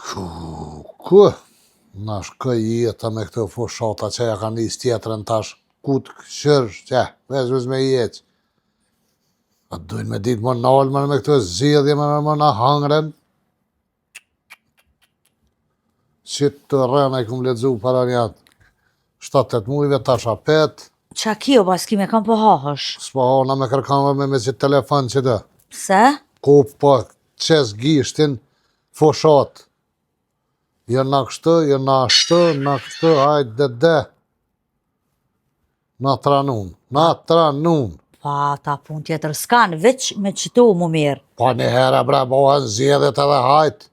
Ku? Na shkoj jeta me këto fushata që ja ka nis tjetërën tash. Kut këshërsh, që, vezvez me jetë. A dojnë me ditë më nalë me këto zjedhje më në hangren. Që të rëna i kumë ledzu para njatë 7-8 mujve, tash apet. Qa kjo, pas kime kam po hahësh? S'po hona me kërkama me që telefon që dhe. Pse? Ku po qes gishtin fushat. Jo na kështu, jo na ashtu, na kështu, hajde dhe. Na tranun. Pa, ta pun tjetër s'kan, veç me qëtu mu mirë. Pa një herë bre, bohen zjedhet edhe hajt.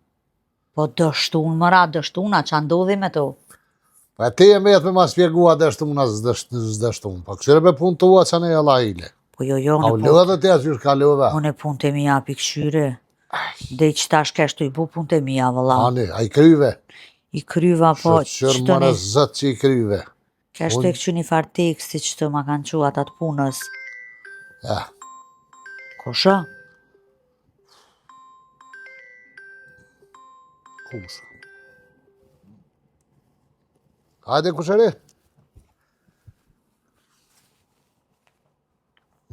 Po dështun, mëra dështuna, qa ndodhi me to? Pa ti e met me ma spjegua dështuna zdështun. Pa këshire me pun tua që ne e la ile. Po jo, A u lëdhe të jasë qysh ka lëve. Unë e pun të mija pi këshyre. Dhe i qëta shkeshtu i bu pun të mija, vëlla. Ani, a i kryve. I kryva, po, Shërë mëre zët që i kryve. Keshtu e këqy një farë teksti që të ma kanë qua atë punës. Ja. Kosha? Kusha. Hajde kushëri.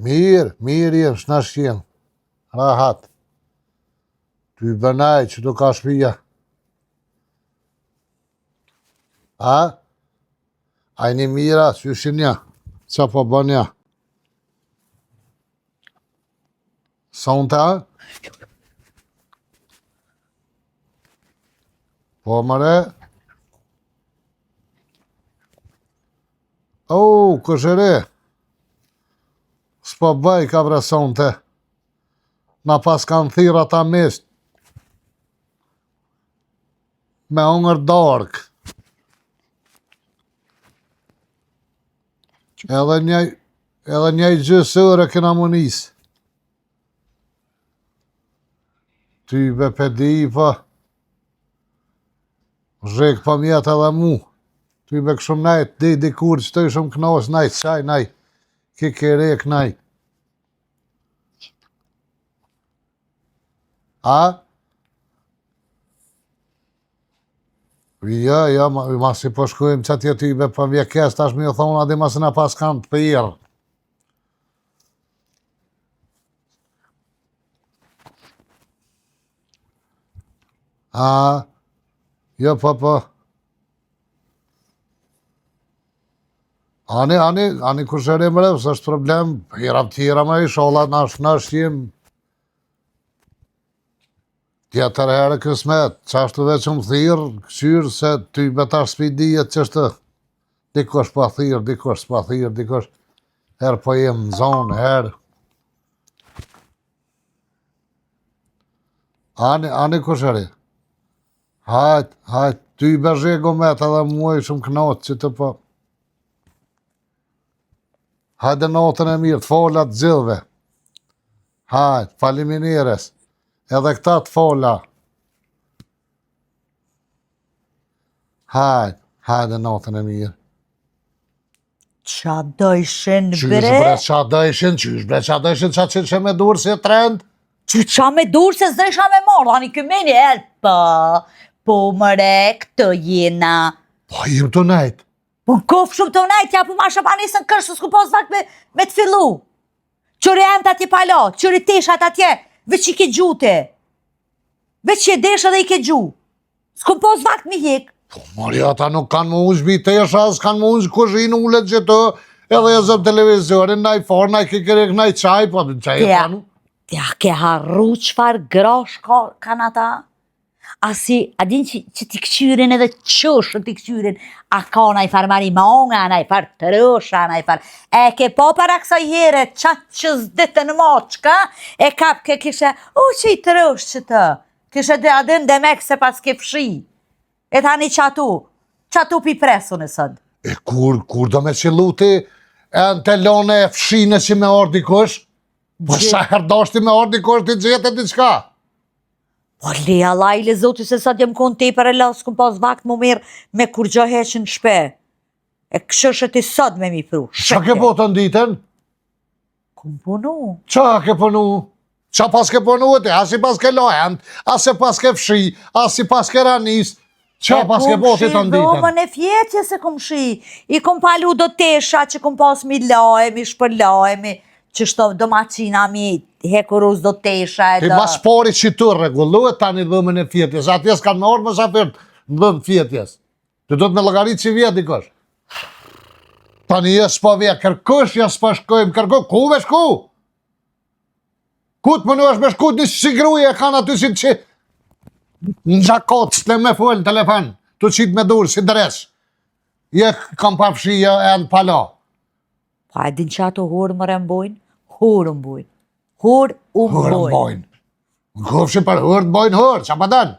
Mirë jenë, shna shqenë. Rahat. Ty bënaj që të ka shpija. A? A një mira, që shë një. Qa po bën një. Sa unë ta? Po mëre? O, këshëri. S'po bëj ka vreson të. Na pas kanë thira ta mist. Me ongër dark. Edhe një gjësore këna më nisë. Ty be pedi pa. Zhek pa mjetë edhe mu. Ty be këshum najt, dikur që të shumë knos, najt, qaj, najt. Kikerek, najt. A? Ja, ma si po shkujmë që atje ty be pa vjekes, tash mi o thonë, adi ma se na pas kanë të pirë. A? Jo, po. Ani kushëri mre, së është problem, hira tjera me i shola nash jem. Tjetër herë kësmet, qashtu dhe që më thirë, këqyrë se ty betash s'pidijet që është dikosh pa thirë, dikosh herë po jem në zonë, herë. Ani kushëri. Hajt, ty i bezhego me të edhe muaj shumë knotë që të po. Hajde notën e mirë, të fola të gjithve. Hajt, faliminires. Edhe këta të fola. Hajde notën e mirë. Qa dojshin bre? Qa dojshin, qa që me dur si trend? Qa me dur se zdesha me marrë, ani këmeni elpa. Po mëre, këtë jena. Po jem të najt. Po në kofë shumë të najt, ja po ma shapanisën kërshë, s'ku pos vakt me të fillu. Qëri emt atje pala, qëri teshat atje, veç i ke gjute. Veç që e desha dhe i ke gju. S'ku pos vakt mi hik. Po Maria, ata nuk kanë më unë zbi tesha, s'kanë më unë kushinë ullet që të, edhe e zëmë televizorin, naj forë, naj kikerek, naj qaj, po qaj e tanu. Ja ke harru qfar grosh kanë ata. Asi, adin që t'i këqyrin edhe qëshën t'i këqyrin, a ka naj farë marimonga, naj farë tërësha, naj farë. E ke po para kësa jere, qatë që zdete në moqka, e kap ke kishe, që i tërësh që të, kishe dhe adin dhe mek se pas ke fshi. E tani qatu pi presu në sëd. E kur do me qilu ti, e në telone e fshine që me orë dikush, po sa herdoshti me orë dikush t'i gjete diqka. Po leja lajle zoti se sa t'jem konë te për e lasë këm pas vakt më mirë me kur gjo heqin shpe. E këshëshët i sot me mi pru. Qa ke po të nditen? Këm punu. Qa ke punu? Qa pas ke punu ti, as i pas ke lojend, as i pas ke fshi, as i pas ke ranis, qa pas ke botit të nditën? Dhomën e fjetje se kum shi. I kum palu do tesha që kum pas mi lajemi, shpërlajemi, që shto domacina mi hekuruz do tesha Ti mas pari që të regulluet tani dhomën e fjetjes, atjes kanë me orë më shafir në dhëmë fjetjes. Ti do të me logaritë që vjetë dikosh. Tani jes pa vje, kërkush jes pa shkojmë, kërkush, ku me shku? Ku të mënu është me shku, një si gruje e kanë aty si që në gjakot, s'le me full në telefon, të qitë me dur, si dres. Je kam pafshia e në pala. Pa e din që ato hurë më rëmbojnë? Hurë mbojnë. Hurë Hërë mbojnë. mbojnë. Në kofshin për hërë mbojnë hërë, që pa den?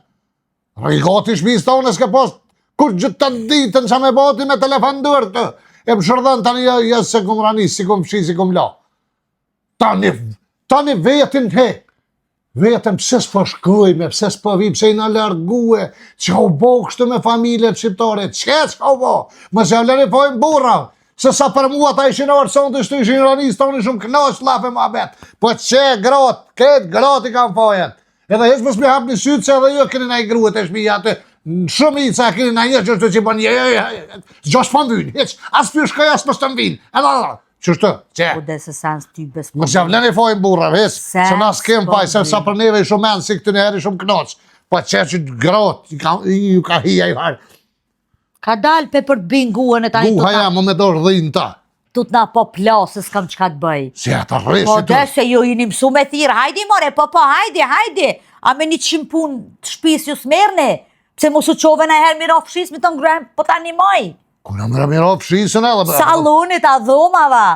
Rigati shmis tonë s'ke post, kur gjithë të ditën që me bati me telefon dërë të. E më shërdhen tani jesë se kum ranis, si kum fshi, si kum la. Tani vetin he. Vetëm pse s'po shkojme, pse s'po vi, pse i na largue, që u bo kështu me familjet shqiptare, që u bo? Më se vleri pojmë burra, se sa për mua ta ishin orëson të shtu ishin ranis, toni shumë knaq lafe ma bet. Po që gratë, këtë gratë i kam fajet. Edhe hes mos me hap një sytë, se edhe jo keni na i gruet e shmija të shumica keni na një që që bën gjosh po mbynë, heq, as për shkoj, as mos të mbynë. Qështu, që? Po dhe se sens ty bes Më që vlen e fojnë burra, ves, se na s'kem faj, se sa për neve i shumë menë, si këtë njerë i shumë knoq. Po që grot, ju ka hija i harë. Ka dal pe për të binguën e tani Guha ja, më me dorë dhinë ta. tut na po plasë, s'kam qka të bëj. Si ata rresi Po tu. dhe se ju jini mësu me thirë, hajdi more, po, hajdi. A me një qimë pun të shpis ju s'merne, pse mos u qove na herë miro fshis, mi të ngrem, po ta një moj. Kuna më ramiro fshisën edhe. Salonit, a dhomava.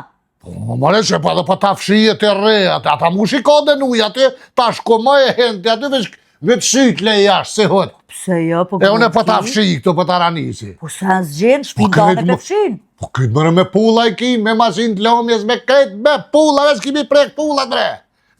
Po mare që pa dhe pa ta fshije të re, ata mu shikode nuj, aty ta shko më e henti, aty veç syt le jashtë, se hët. Pse jo, po E une pa ta fshije këtu, pa ta ranisi. Po se në zgjenë, shpindane të fshin. Po këtë mërë me pulla i kim, me masin të lomjes, me këtë, me pulla, veç kimi prek pulla bre.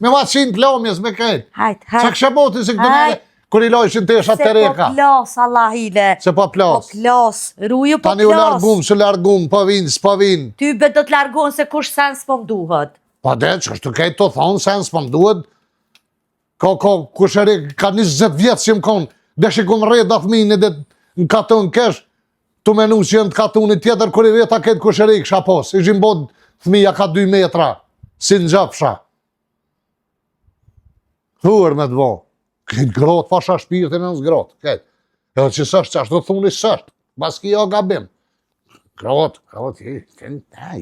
Me masin të lomjes, me këtë. Hajt. Qa kësha boti se këtë nere, kër i lojshin të esha të reka. Se po plas, Allah hile. Se po plas. Po plas, ruju po Tani u plas. largum, së largum, po vinë, s'po vinë. Ty be do të largon se kush sens po mduhet. Pa dhe, që është të kejtë të thonë, sens po mduhet. Kusheri, ka 20 vjetë që më konë, dhe shikum rrejt da thmini dhe në katun kesh, të menu që jenë të katunit tjetër, kër i veta këtë kusheri kësha pos. Ishim bod thmija ka 2 metra, si në gjapësha. Thuër me të bo. Këtë grotë, pasha shpirtin e nësë grotë, këtë. Edhe që sështë, që ashtë të thuni sështë, bas ki jo gabim. Grotë,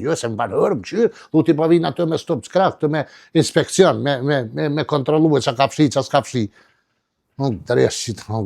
jo se më banërë, më qyrë, du t'i pavin atë me stop skrak, të me inspekcion, me kontrolu e që ka fshi, që s'ka fshi. Në të reshë që të